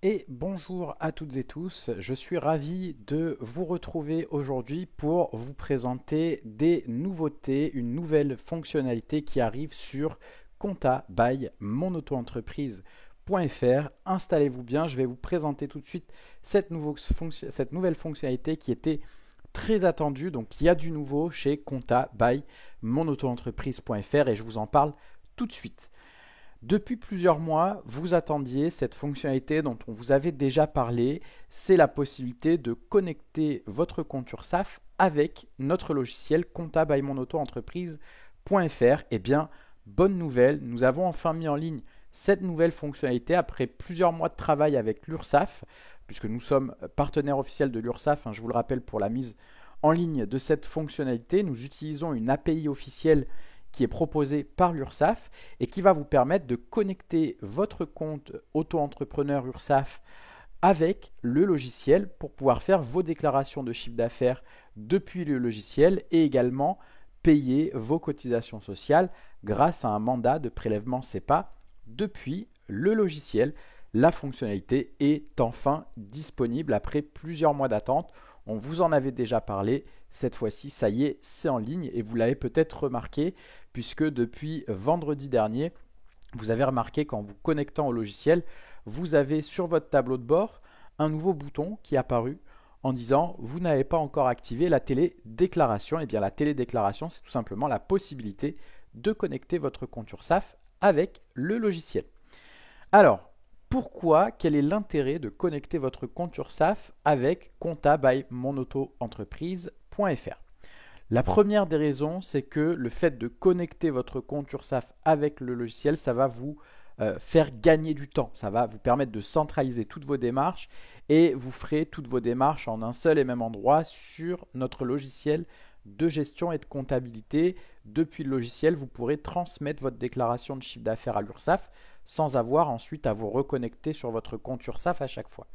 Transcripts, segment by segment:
Et bonjour à toutes et tous, je suis ravi de vous retrouver aujourd'hui pour vous présenter des nouveautés, une nouvelle fonctionnalité qui arrive sur Compta by monautoentreprise.fr. Installez-vous bien, je vais vous présenter tout de suite cette nouvelle fonctionnalité qui était très attendue. Donc il y a du nouveau chez Compta by monautoentreprise.fr et je vous en parle tout de suite. Depuis plusieurs mois, vous attendiez cette fonctionnalité dont on vous avait déjà parlé, c'est la possibilité de connecter votre compte URSSAF avec notre logiciel Compta by monautoentreprise.fr. Eh bien, bonne nouvelle, nous avons enfin mis en ligne cette nouvelle fonctionnalité après plusieurs mois de travail avec l'URSSAF, puisque nous sommes partenaires officiels de l'URSSAF, je vous le rappelle, pour la mise en ligne de cette fonctionnalité. Nous utilisons une API officielle qui est proposé par l'URSSAF et qui va vous permettre de connecter votre compte auto-entrepreneur URSSAF avec le logiciel pour pouvoir faire vos déclarations de chiffre d'affaires depuis le logiciel et également payer vos cotisations sociales grâce à un mandat de prélèvement SEPA depuis le logiciel. La fonctionnalité est enfin disponible après plusieurs mois d'attente. On vous en avait déjà parlé. Cette fois-ci, ça y est, c'est en ligne et vous l'avez peut-être remarqué puisque depuis vendredi dernier, vous avez remarqué qu'en vous connectant au logiciel, vous avez sur votre tableau de bord un nouveau bouton qui est apparu en disant « Vous n'avez pas encore activé la télédéclaration ». Et bien la télédéclaration, c'est tout simplement la possibilité de connecter votre compte URSSAF avec le logiciel. Alors, pourquoi, quel est l'intérêt de connecter votre compte URSSAF avec Compta by monautoentreprise.fr? La première des raisons, c'est que le fait de connecter votre compte URSSAF avec le logiciel, ça va vous faire gagner du temps. Ça va vous permettre de centraliser toutes vos démarches et vous ferez toutes vos démarches en un seul et même endroit sur notre logiciel de gestion et de comptabilité. Depuis le logiciel, vous pourrez transmettre votre déclaration de chiffre d'affaires à l'URSSAF sans avoir ensuite à vous reconnecter sur votre compte URSSAF à chaque fois.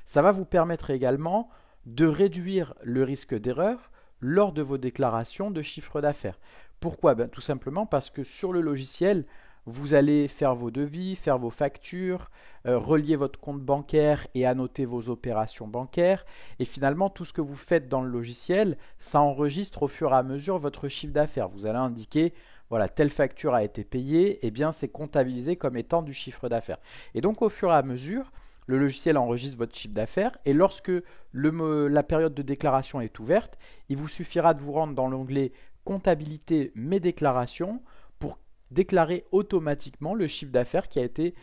Ça va vous permettre également de réduire le risque d'erreur lors de vos déclarations de chiffre d'affaires. Pourquoi? Tout simplement parce que sur le logiciel, vous allez faire vos devis, faire vos factures, relier votre compte bancaire et annoter vos opérations bancaires. Et finalement, tout ce que vous faites dans le logiciel, ça enregistre au fur et à mesure votre chiffre d'affaires. Vous allez indiquer, voilà, telle facture a été payée, et bien c'est comptabilisé comme étant du chiffre d'affaires. Et donc au fur et à mesure, le logiciel enregistre votre chiffre d'affaires et lorsque la période de déclaration est ouverte, il vous suffira de vous rendre dans l'onglet Comptabilité, mes déclarations pour déclarer automatiquement le chiffre d'affaires qui a été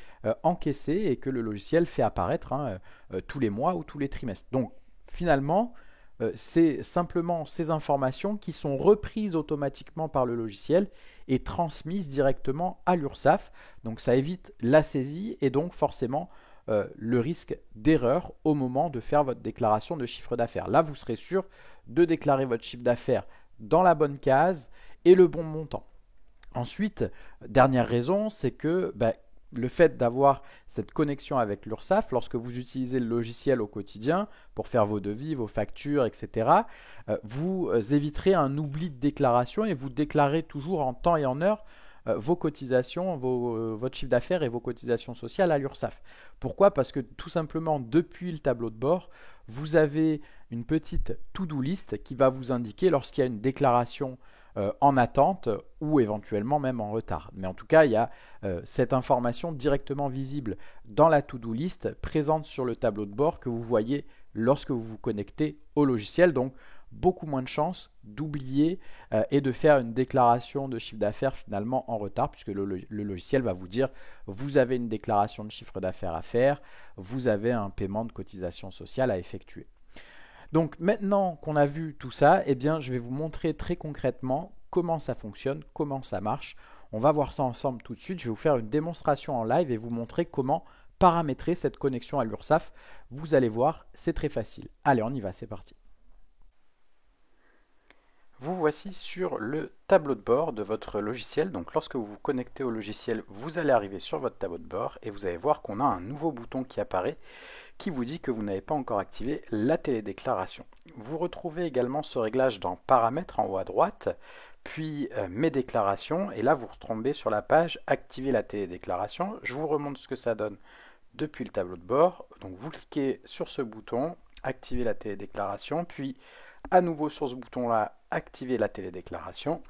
encaissé et que le logiciel fait apparaître tous les mois ou tous les trimestres. Donc finalement, c'est simplement ces informations qui sont reprises automatiquement par le logiciel et transmises directement à l'URSSAF. Donc ça évite la saisie et donc forcément le risque d'erreur au moment de faire votre déclaration de chiffre d'affaires. Là, vous serez sûr de déclarer votre chiffre d'affaires dans la bonne case et le bon montant. Ensuite, dernière raison, c'est que le fait d'avoir cette connexion avec l'URSSAF, lorsque vous utilisez le logiciel au quotidien pour faire vos devis, vos factures, etc., vous éviterez un oubli de déclaration et vous déclarez toujours en temps et en heure vos cotisations, votre chiffre d'affaires et vos cotisations sociales à l'URSSAF. Pourquoi? Parce que tout simplement, depuis le tableau de bord, vous avez une petite to-do list qui va vous indiquer lorsqu'il y a une déclaration en attente ou éventuellement même en retard. Mais en tout cas, il y a cette information directement visible dans la to-do list présente sur le tableau de bord que vous voyez lorsque vous vous connectez au logiciel. Donc, beaucoup moins de chances d'oublier et de faire une déclaration de chiffre d'affaires finalement en retard puisque le logiciel va vous dire vous avez une déclaration de chiffre d'affaires à faire, vous avez un paiement de cotisation sociale à effectuer. Donc maintenant qu'on a vu tout ça, eh bien, je vais vous montrer très concrètement comment ça fonctionne, comment ça marche. On va voir ça ensemble tout de suite. Je vais vous faire une démonstration en live et vous montrer comment paramétrer cette connexion à l'URSSAF. Vous allez voir, c'est très facile. Allez, on y va, c'est parti. Vous voici sur le tableau de bord de votre logiciel. Donc lorsque vous vous connectez au logiciel, vous allez arriver sur votre tableau de bord et vous allez voir qu'on a un nouveau bouton qui apparaît qui vous dit que vous n'avez pas encore activé la télédéclaration. Vous retrouvez également ce réglage dans Paramètres en haut à droite, puis Mes déclarations et là vous retombez sur la page Activer la télédéclaration. Je vous remontre ce que ça donne depuis le tableau de bord. Donc vous cliquez sur ce bouton, activer la télédéclaration, puis à nouveau sur ce bouton-là, activer la télédéclaration.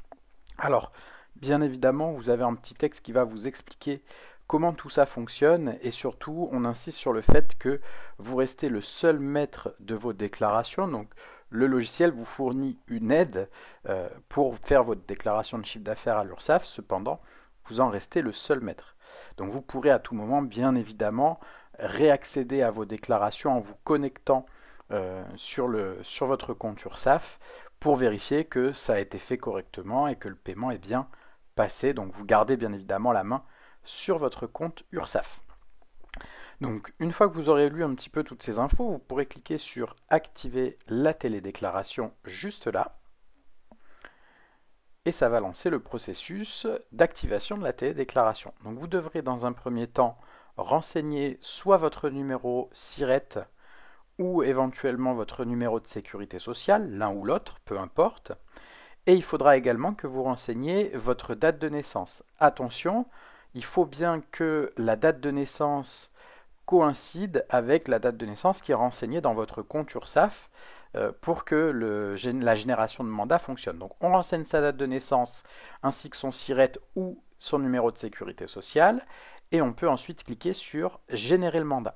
Alors, bien évidemment, vous avez un petit texte qui va vous expliquer comment tout ça fonctionne et surtout, on insiste sur le fait que vous restez le seul maître de vos déclarations. Donc, le logiciel vous fournit une aide pour faire votre déclaration de chiffre d'affaires à l'URSSAF. Cependant, vous en restez le seul maître. Donc, vous pourrez à tout moment, bien évidemment, réaccéder à vos déclarations en vous connectant sur votre compte URSSAF pour vérifier que ça a été fait correctement et que le paiement est bien passé. Donc vous gardez bien évidemment la main sur votre compte URSSAF. Donc une fois que vous aurez lu un petit peu toutes ces infos, vous pourrez cliquer sur activer la télédéclaration juste là. Et ça va lancer le processus d'activation de la télédéclaration. Donc vous devrez dans un premier temps renseigner soit votre numéro SIRET ou éventuellement votre numéro de sécurité sociale, l'un ou l'autre, peu importe. Et il faudra également que vous renseigniez votre date de naissance. Attention, il faut bien que la date de naissance coïncide avec la date de naissance qui est renseignée dans votre compte URSSAF pour que la génération de mandat fonctionne. Donc on renseigne sa date de naissance ainsi que son SIRET ou son numéro de sécurité sociale et on peut ensuite cliquer sur générer le mandat.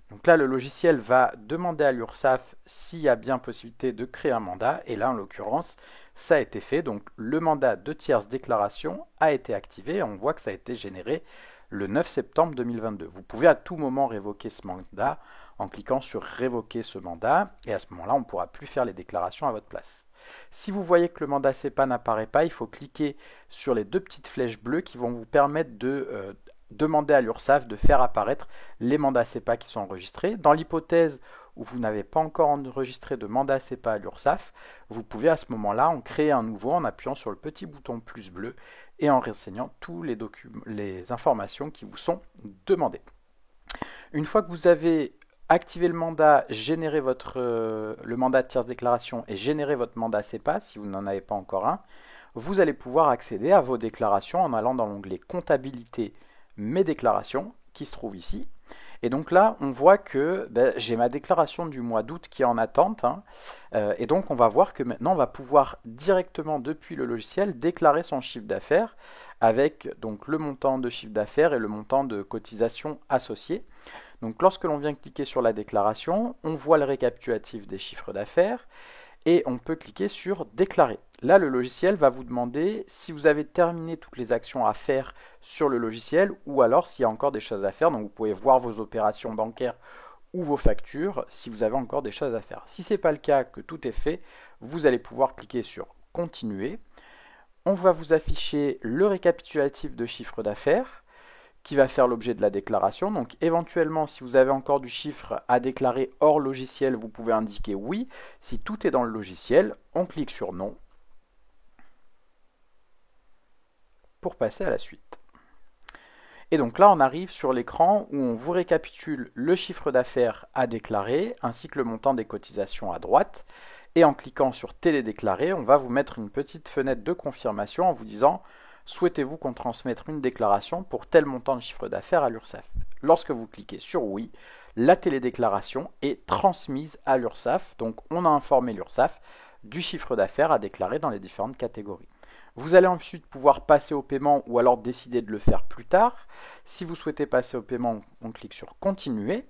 Donc là, le logiciel va demander à l'URSSAF s'il y a bien possibilité de créer un mandat. Et là, en l'occurrence, ça a été fait. Donc le mandat de tierce déclaration a été activé. Et on voit que ça a été généré le 9 septembre 2022. Vous pouvez à tout moment révoquer ce mandat en cliquant sur révoquer ce mandat. Et à ce moment-là, on ne pourra plus faire les déclarations à votre place. Si vous voyez que le mandat SEPA n'apparaît pas, il faut cliquer sur les deux petites flèches bleues qui vont vous permettre de demander à l'URSSAF de faire apparaître les mandats SEPA qui sont enregistrés. Dans l'hypothèse où vous n'avez pas encore enregistré de mandat SEPA à l'URSSAF, vous pouvez à ce moment-là en créer un nouveau en appuyant sur le petit bouton plus bleu et en renseignant tous les informations qui vous sont demandées. Une fois que vous avez activé le mandat, généré le mandat de tierce déclaration et généré votre mandat SEPA, si vous n'en avez pas encore un, vous allez pouvoir accéder à vos déclarations en allant dans l'onglet comptabilité mes déclarations qui se trouve ici. Et donc là, on voit que j'ai ma déclaration du mois d'août qui est en attente. Et donc, on va voir que maintenant, on va pouvoir directement depuis le logiciel déclarer son chiffre d'affaires avec donc le montant de chiffre d'affaires et le montant de cotisation associé. Donc, lorsque l'on vient cliquer sur la déclaration, on voit le récapitulatif des chiffres d'affaires et on peut cliquer sur déclarer. Là, le logiciel va vous demander si vous avez terminé toutes les actions à faire sur le logiciel ou alors s'il y a encore des choses à faire. Donc, vous pouvez voir vos opérations bancaires ou vos factures si vous avez encore des choses à faire. Si ce n'est pas le cas, que tout est fait, vous allez pouvoir cliquer sur continuer. On va vous afficher le récapitulatif de chiffre d'affaires qui va faire l'objet de la déclaration. Donc éventuellement, si vous avez encore du chiffre à déclarer hors logiciel, vous pouvez indiquer oui. Si tout est dans le logiciel, on clique sur non pour passer à la suite. Et donc là, on arrive sur l'écran où on vous récapitule le chiffre d'affaires à déclarer ainsi que le montant des cotisations à droite. Et en cliquant sur télédéclarer, on va vous mettre une petite fenêtre de confirmation en vous disant souhaitez-vous qu'on transmette une déclaration pour tel montant de chiffre d'affaires à l'URSSAF? Lorsque vous cliquez sur oui, la télédéclaration est transmise à l'URSSAF. Donc on a informé l'URSSAF du chiffre d'affaires à déclarer dans les différentes catégories. Vous allez ensuite pouvoir passer au paiement ou alors décider de le faire plus tard. Si vous souhaitez passer au paiement, on clique sur continuer.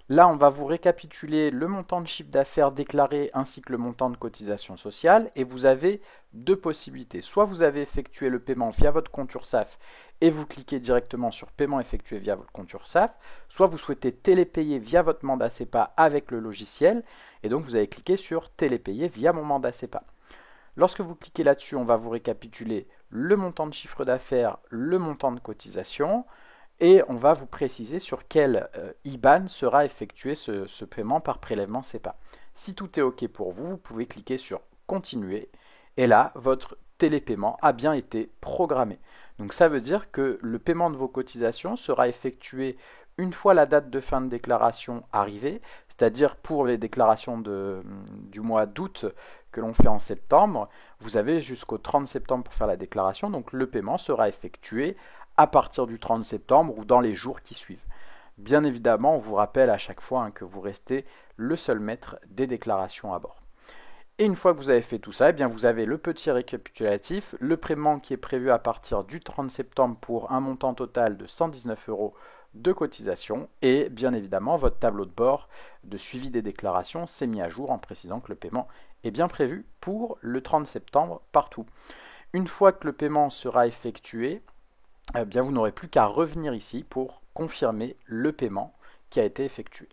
Là, on va vous récapituler le montant de chiffre d'affaires déclaré ainsi que le montant de cotisation sociale. Et vous avez deux possibilités. Soit vous avez effectué le paiement via votre compte URSSAF et vous cliquez directement sur paiement effectué via votre compte URSSAF. Soit vous souhaitez télépayer via votre mandat SEPA avec le logiciel. Et donc, vous allez cliquer sur télépayer via mon mandat SEPA. Lorsque vous cliquez là-dessus, on va vous récapituler le montant de chiffre d'affaires, le montant de cotisation. Et on va vous préciser sur quel IBAN sera effectué ce paiement par prélèvement SEPA. Si tout est OK pour vous, vous pouvez cliquer sur continuer. Et là, votre télépaiement a bien été programmé. Donc ça veut dire que le paiement de vos cotisations sera effectué une fois la date de fin de déclaration arrivée, c'est-à-dire pour les déclarations du mois d'août que l'on fait en septembre, vous avez jusqu'au 30 septembre pour faire la déclaration, donc le paiement sera effectué à partir du 30 septembre ou dans les jours qui suivent. Bien évidemment, on vous rappelle à chaque fois que vous restez le seul maître des déclarations à bord. Et une fois que vous avez fait tout ça, eh bien vous avez le petit récapitulatif, le paiement qui est prévu à partir du 30 septembre pour un montant total de 119 euros de cotisation et bien évidemment votre tableau de bord de suivi des déclarations s'est mis à jour en précisant que le paiement est bien prévu pour le 30 septembre partout. Une fois que le paiement sera effectué, eh bien vous n'aurez plus qu'à revenir ici pour confirmer le paiement qui a été effectué.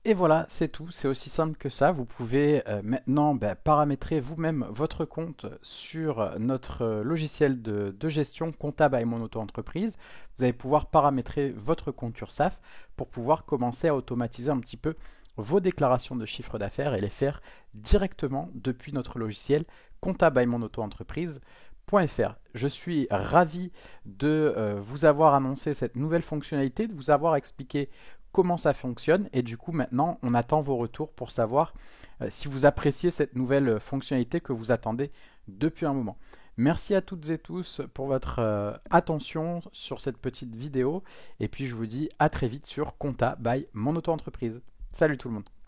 Et voilà, c'est tout, c'est aussi simple que ça. Vous pouvez maintenant paramétrer vous-même votre compte sur notre logiciel de gestion comptable by mon auto-entreprise. Vous allez pouvoir paramétrer votre compte URSSAF pour pouvoir commencer à automatiser un petit peu vos déclarations de chiffre d'affaires et les faire directement depuis notre logiciel comptable by mon auto-entreprise.fr. Je suis ravi de vous avoir annoncé cette nouvelle fonctionnalité, de vous avoir expliqué comment ça fonctionne et du coup maintenant on attend vos retours pour savoir si vous appréciez cette nouvelle fonctionnalité que vous attendez depuis un moment. Merci à toutes et tous pour votre attention sur cette petite vidéo et puis je vous dis à très vite sur Compta by mon auto-entreprise. Salut tout le monde.